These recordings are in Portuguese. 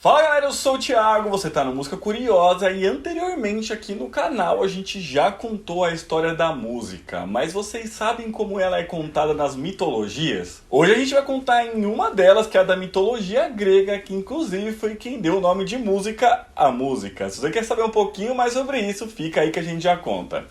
Fala galera, eu sou o Thiago, você tá no Música Curiosa e anteriormente aqui no canal a gente já contou a história da música, mas vocês sabem como ela é contada nas mitologias? Hoje a gente vai contar em uma delas, que é a da mitologia grega, que inclusive foi quem deu o nome de música à música. Se você quer saber um pouquinho mais sobre isso, fica aí que a gente já conta.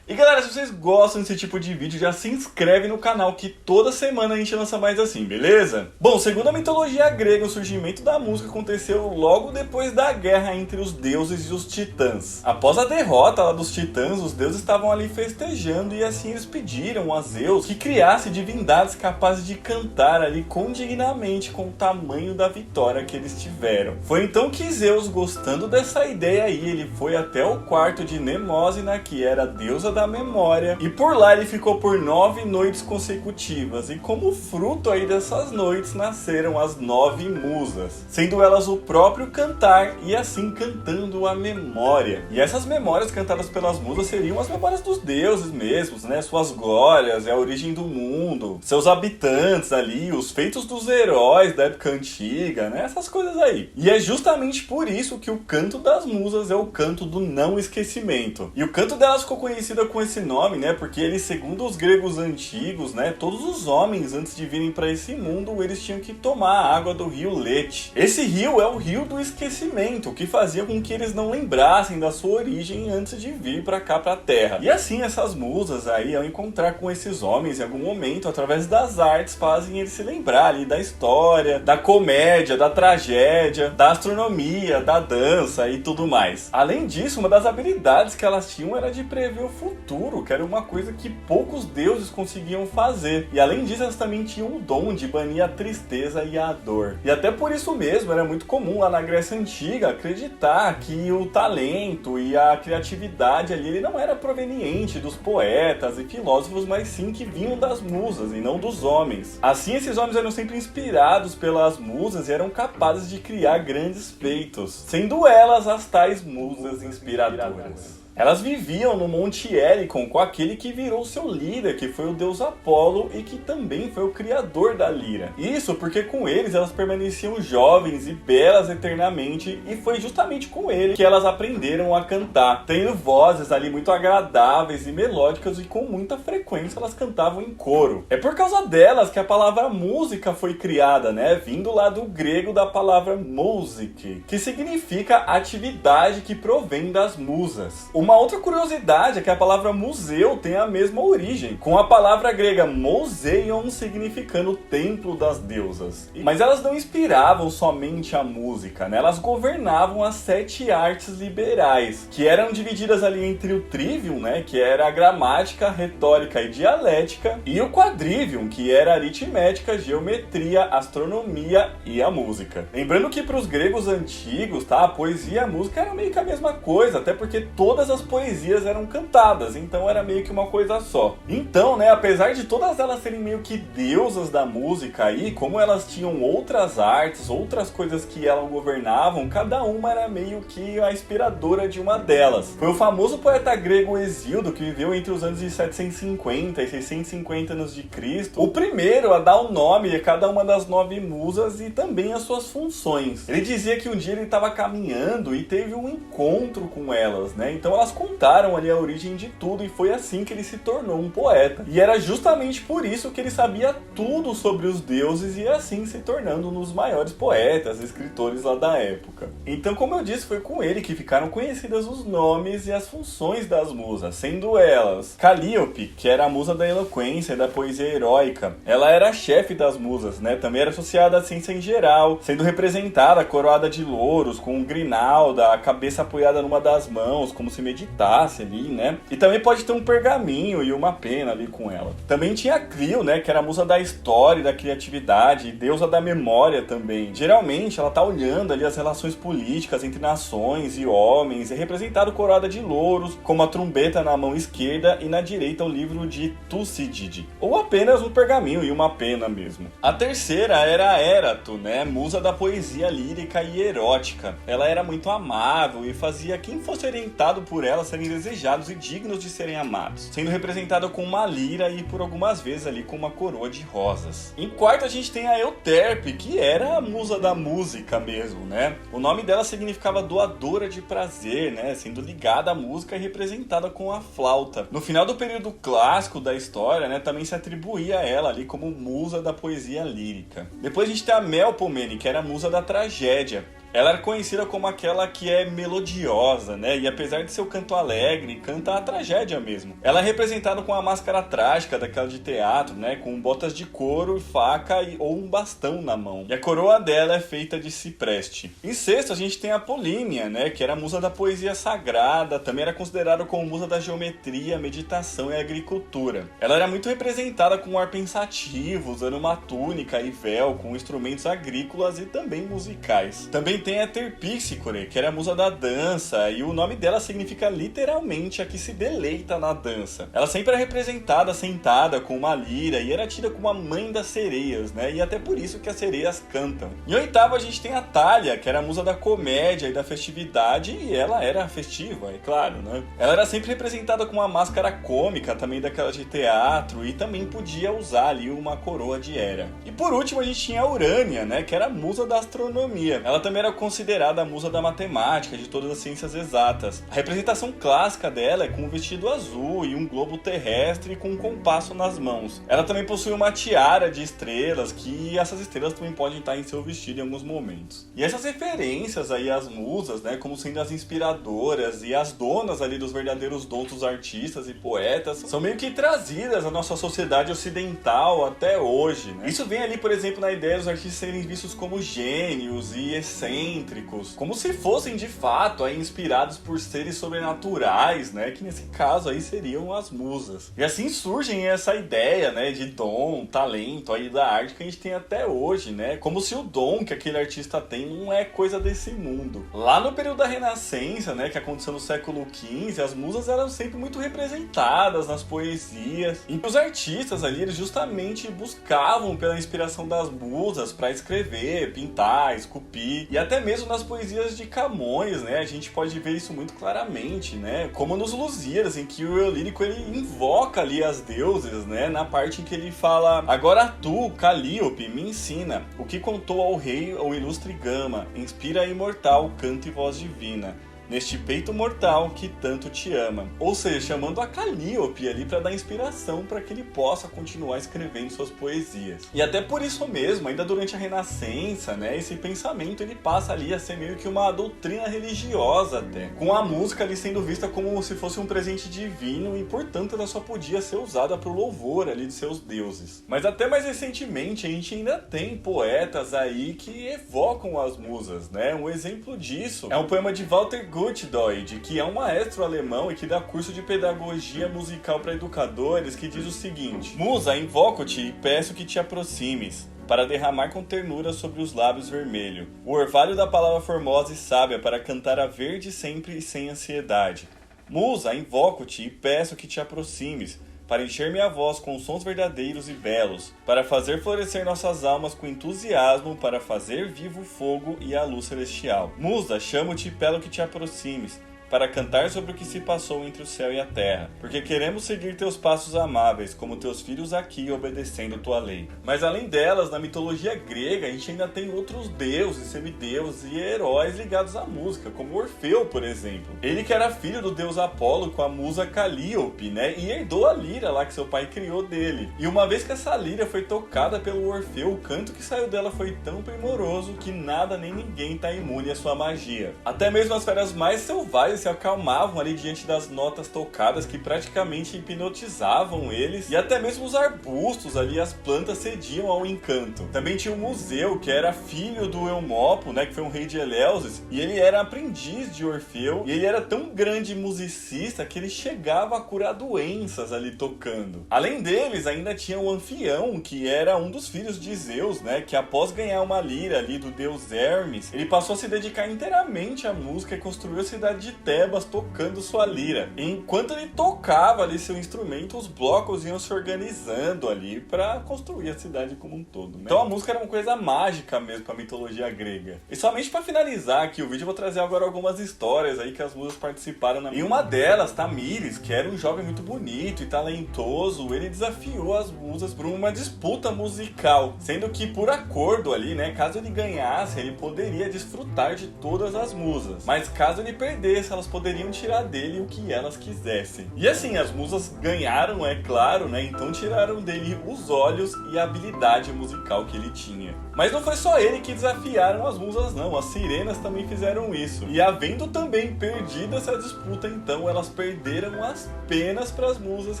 E galera, se vocês gostam desse tipo de vídeo, já se inscreve no canal que toda semana a gente lança mais assim, beleza? Bom, segundo a mitologia grega, o surgimento da música aconteceu logo depois da guerra entre os deuses e os titãs. Após a derrota lá dos titãs, os deuses estavam ali festejando e assim eles pediram a Zeus que criasse divindades capazes de cantar ali condignamente com o tamanho da vitória que eles tiveram. Foi então que Zeus, gostando dessa ideia aí, ele foi até o quarto de Mnemosina, que era a deusa da memória, e por lá ele ficou por 9 noites consecutivas, e como fruto aí dessas noites nasceram as 9 musas, sendo elas o próprio cantar e assim cantando a memória. E essas memórias cantadas pelas musas seriam as memórias dos deuses mesmos, né? Suas glórias, a origem do mundo, seus habitantes ali, os feitos dos heróis da época antiga, né? Essas coisas aí. E é justamente por isso que o canto das musas é o canto do não esquecimento. E o canto delas ficou conhecido com esse nome, né? Porque eles, segundo os gregos antigos, né? Todos os homens, antes de virem para esse mundo, eles tinham que tomar a água do rio Lete. Esse rio é o rio do esquecimento, que fazia com que eles não lembrassem da sua origem antes de vir para cá, para a Terra. E assim, essas musas aí, ao encontrar com esses homens em algum momento, através das artes, fazem eles se lembrar ali da história, da comédia, da tragédia, da astronomia, da dança e tudo mais. Além disso, uma das habilidades que elas tinham era de prever o futuro, que era uma coisa que poucos deuses conseguiam fazer. E além disso, elas também tinham o dom de banir a tristeza e a dor. E até por isso mesmo, era muito comum lá na Grécia Antiga acreditar que o talento e a criatividade ali, ele não era proveniente dos poetas e filósofos, mas sim que vinham das musas e não dos homens. Assim, esses homens eram sempre inspirados pelas musas e eram capazes de criar grandes feitos, sendo elas as tais musas inspiradoras. Elas viviam no Monte Helicon com aquele que virou seu líder, que foi o deus Apolo e que também foi o criador da lira. Isso porque com eles elas permaneciam jovens e belas eternamente, e foi justamente com ele que elas aprenderam a cantar, tendo vozes ali muito agradáveis e melódicas, e com muita frequência elas cantavam em coro. É por causa delas que a palavra música foi criada, né? Vindo lá do grego da palavra music, que significa atividade que provém das musas. Uma outra curiosidade é que a palavra museu tem a mesma origem, com a palavra grega moseion significando templo das deusas. Mas elas não inspiravam somente a música, né? Elas governavam as 7 artes liberais, que eram divididas ali entre o trivium, né? Que era a gramática, retórica e dialética, e o quadrivium, que era a aritmética, geometria, astronomia e a música. Lembrando que para os gregos antigos, tá? A poesia e a música era meio que a mesma coisa, até porque todas as poesias eram cantadas, então era meio que uma coisa só. Então, né, apesar de todas elas serem meio que deusas da música aí, como elas tinham outras artes, outras coisas que elas governavam, cada uma era meio que a inspiradora de uma delas. Foi o famoso poeta grego Hesíodo, que viveu entre os anos de 750 e 650 anos de Cristo, o primeiro a dar o nome a cada uma das 9 musas e também as suas funções. Ele dizia que um dia ele estava caminhando e teve um encontro com elas, né? Então elas contaram ali a origem de tudo, e foi assim que ele se tornou um poeta. E era justamente por isso que ele sabia tudo sobre os deuses, e assim se tornando um dos maiores poetas, escritores lá da época. Então, como eu disse, foi com ele que ficaram conhecidas os nomes e as funções das musas, sendo elas Calíope, que era a musa da eloquência e da poesia heróica. Ela era a chefe das musas, né? Também era associada à ciência em geral, sendo representada coroada de louros, com um grinalda, a cabeça apoiada numa das mãos, como se meditasse ali, né? E também pode ter um pergaminho e uma pena ali com ela. Também tinha a Clio, né? Que era a musa da história e da criatividade, deusa da memória também. Geralmente ela tá olhando ali as relações políticas entre nações e homens, é representado coroada de louros, com uma trombeta na mão esquerda e na direita o livro de Tucídide, ou apenas um pergaminho e uma pena mesmo. A terceira era a Érato, né? Musa da poesia lírica e erótica. Ela era muito amável e fazia quem fosse orientado por por ela serem desejados e dignos de serem amados, sendo representada com uma lira e por algumas vezes ali com uma coroa de rosas. Em quarto a gente tem a Euterpe, que era a musa da música mesmo, né? O nome dela significava doadora de prazer, né? Sendo ligada à música e representada com a flauta. No final do período clássico da história, né, também se atribuía a ela ali como musa da poesia lírica. Depois a gente tem a Melpomene, que era a musa da tragédia. Ela era conhecida como aquela que é melodiosa, né? E apesar de seu canto alegre, canta a tragédia mesmo. Ela é representada com a máscara trágica daquela de teatro, né? Com botas de couro, faca ou um bastão na mão. E a coroa dela é feita de cipreste. Em sexto, a gente tem a Polínia, né? Que era a musa da poesia sagrada. Também era considerada como musa da geometria, meditação e agricultura. Ela era muito representada com um ar pensativo, usando uma túnica e véu, com instrumentos agrícolas e também musicais. Também tem a Terpsícore, que era a musa da dança, e o nome dela significa literalmente a que se deleita na dança. Ela sempre é representada sentada com uma lira e era tida como a mãe das sereias, né? E até por isso que as sereias cantam. Em oitavo a gente tem a Thalia, que era a musa da comédia e da festividade, e ela era festiva, é claro, né? Ela era sempre representada com uma máscara cômica, também daquela de teatro, e também podia usar ali uma coroa de Hera. E por último a gente tinha a Urânia, né? Que era a musa da astronomia. Ela também era considerada a musa da matemática, de todas as ciências exatas. A representação clássica dela é com um vestido azul e um globo terrestre com um compasso nas mãos. Ela também possui uma tiara de estrelas, que essas estrelas também podem estar em seu vestido em alguns momentos. E essas referências aí às musas, né, como sendo as inspiradoras e as donas ali dos verdadeiros dons dos artistas e poetas, são meio que trazidas à nossa sociedade ocidental até hoje, né? Isso vem ali, por exemplo, na ideia dos artistas serem vistos como gênios e excêntricos, como se fossem de fato aí inspirados por seres sobrenaturais, né, que nesse caso aí seriam as musas. E assim surgem essa ideia, né, de dom, talento aí da arte que a gente tem até hoje, né, como se o dom que aquele artista tem não é coisa desse mundo. Lá no período da Renascença, né, que aconteceu no século XV, as musas eram sempre muito representadas nas poesias, e os artistas ali eles justamente buscavam pela inspiração das musas para escrever, pintar, esculpir. E até mesmo nas poesias de Camões, né, a gente pode ver isso muito claramente, né, como nos Lusíadas, em que o eu lírico ele invoca ali as deusas, né, na parte em que ele fala: agora tu, Calíope, me ensina o que contou ao rei o ilustre Gama, inspira a imortal canto e voz divina. Neste peito mortal que tanto te ama. Ou seja, chamando a Calíope ali para dar inspiração para que ele possa continuar escrevendo suas poesias. E até por isso mesmo, ainda durante a Renascença, né, esse pensamento ele passa ali a ser meio que uma doutrina religiosa até, com a música ali sendo vista como se fosse um presente divino e portanto ela só podia ser usada para o louvor ali de seus deuses. Mas até mais recentemente a gente ainda tem poetas aí que evocam as musas, né? Um exemplo disso é um poema de Walter Gutdoid, que é um maestro alemão e que dá curso de pedagogia musical para educadores, que diz o seguinte: Musa, invoco-te e peço que te aproximes, para derramar com ternura sobre os lábios vermelho, o orvalho da palavra formosa e sábia, para cantar a verde sempre e sem ansiedade. Musa, invoco-te e peço que te aproximes, para encher minha voz com sons verdadeiros e belos, para fazer florescer nossas almas com entusiasmo, para fazer vivo o fogo e a luz celestial. Musa, chamo-te e pelo que te aproximes, para cantar sobre o que se passou entre o céu e a terra, porque queremos seguir teus passos amáveis, como teus filhos aqui, obedecendo tua lei. Mas além delas, na mitologia grega, a gente ainda tem outros deuses, semideuses e heróis ligados à música, como Orfeu, por exemplo. Ele que era filho do deus Apolo com a musa Calíope, né, e herdou a lira lá que seu pai criou dele. E uma vez que essa lira foi tocada pelo Orfeu, o canto que saiu dela foi tão primoroso que nada nem ninguém tá imune à sua magia. Até mesmo as feras mais selvagens se acalmavam ali diante das notas tocadas que praticamente hipnotizavam eles, e até mesmo os arbustos ali, as plantas cediam ao encanto. Também tinha o Museu, que era filho do Eumopo, né, que foi um rei de Eleusis, e ele era aprendiz de Orfeu, e ele era tão grande musicista que ele chegava a curar doenças ali tocando. Além deles, ainda tinha o Anfião, que era um dos filhos de Zeus, né, que após ganhar uma lira ali do deus Hermes, ele passou a se dedicar inteiramente à música e construiu a cidade de Tebas tocando sua lira. E enquanto ele tocava ali seu instrumento, os blocos iam se organizando ali para construir a cidade como um todo, né? Então a música era uma coisa mágica mesmo para a mitologia grega. E somente para finalizar aqui o vídeo, eu vou trazer agora algumas histórias aí que as musas participaram. Em uma delas, Tamires, que era um jovem muito bonito e talentoso, ele desafiou as musas por uma disputa musical, sendo que por acordo ali, né, caso ele ganhasse, ele poderia desfrutar de todas as musas, mas caso ele perdesse, elas poderiam tirar dele o que elas quisessem. E assim, as musas ganharam, é claro, né, então tiraram dele os olhos e a habilidade musical que ele tinha. Mas não foi só ele que desafiaram as musas não, as sirenas também fizeram isso. E havendo também perdido essa disputa, então elas perderam as penas para as musas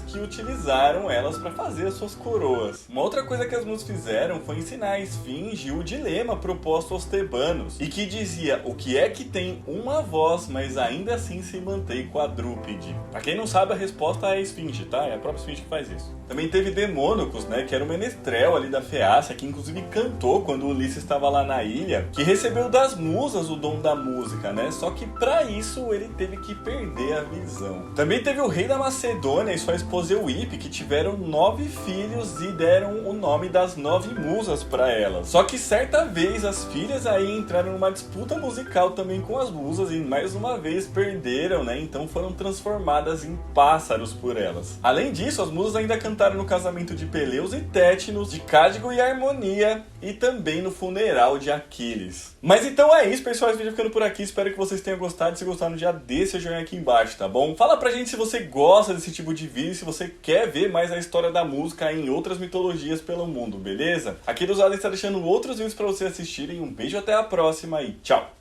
que utilizaram elas para fazer as suas coroas. Uma outra coisa que as musas fizeram foi ensinar a esfinge o dilema proposto aos tebanos, e que dizia o que é que tem uma voz, mas ainda assim se mantém quadrúpede. Pra quem não sabe, a resposta é a esfinge, tá? É a própria esfinge que faz isso. Também teve Demônacos, né, que era o menestrel ali da Feácia, que inclusive cantou quando Ulisses estava lá na ilha, que recebeu das musas o dom da música, né? Só que para isso ele teve que perder a visão. Também teve o rei da Macedônia e sua esposa Euípe, que tiveram 9 filhos e deram o nome das 9 musas para elas. Só que certa vez as filhas aí entraram numa disputa musical também com as musas e mais uma vez perderam, né? Então foram transformadas em pássaros por elas. Além disso, as musas ainda cantaram no casamento de Peleus e Tétnos, de Cádigo e Harmonia, e também no funeral de Aquiles. Mas então é isso, pessoal, esse vídeo ficando por aqui, espero que vocês tenham gostado. Se gostaram, no dia desse eu joguei aqui embaixo, tá bom? Fala pra gente se você gosta desse tipo de vídeo, se você quer ver mais a história da música em outras mitologias pelo mundo, beleza? Aqui do lado está deixando outros vídeos pra vocês assistirem. Um beijo, até a próxima e tchau!